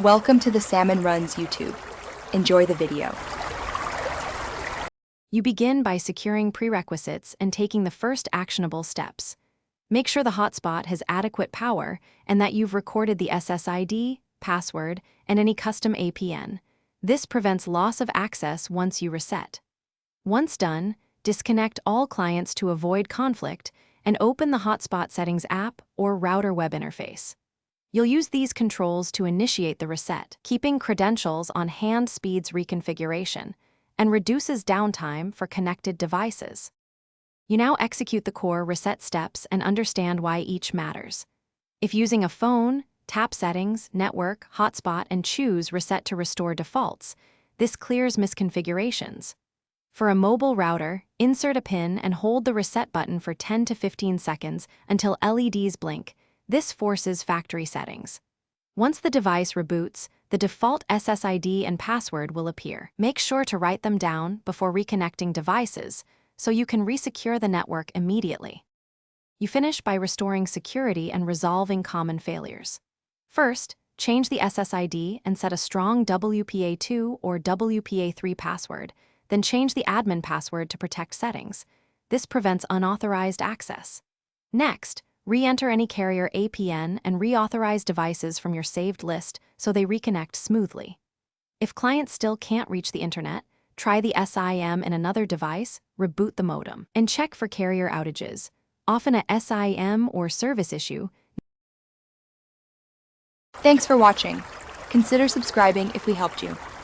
Welcome to the Salmon Runs YouTube. Enjoy the video. You begin by securing prerequisites and taking the first actionable steps. Make sure the hotspot has adequate power and that you've recorded the SSID, password, and any custom APN. This prevents loss of access once you reset. Once done, disconnect all clients to avoid conflict and open the Hotspot Settings app or router web interface. You'll use these controls to initiate the reset, keeping credentials on hand speeds reconfiguration, and reduces downtime for connected devices. You now execute the core reset steps and understand why each matters. If using a phone, tap Settings, Network, Hotspot, and choose Reset to restore defaults. This clears misconfigurations. For a mobile router, insert a pin and hold the reset button for 10 to 15 seconds until LEDs blink. This forces factory settings. Once the device reboots, the default SSID and password will appear. Make sure to write them down before reconnecting devices so you can resecure the network immediately. You finish by restoring security and resolving common failures. First, change the SSID and set a strong WPA2 or WPA3 password, then change the admin password to protect settings. This prevents unauthorized access. Next, re-enter any carrier APN and reauthorize devices from your saved list so they reconnect smoothly. If clients still can't reach the internet, try the SIM in another device, reboot the modem, and check for carrier outages. Often a SIM or service issue. Thanks for watching. Consider subscribing if we helped you.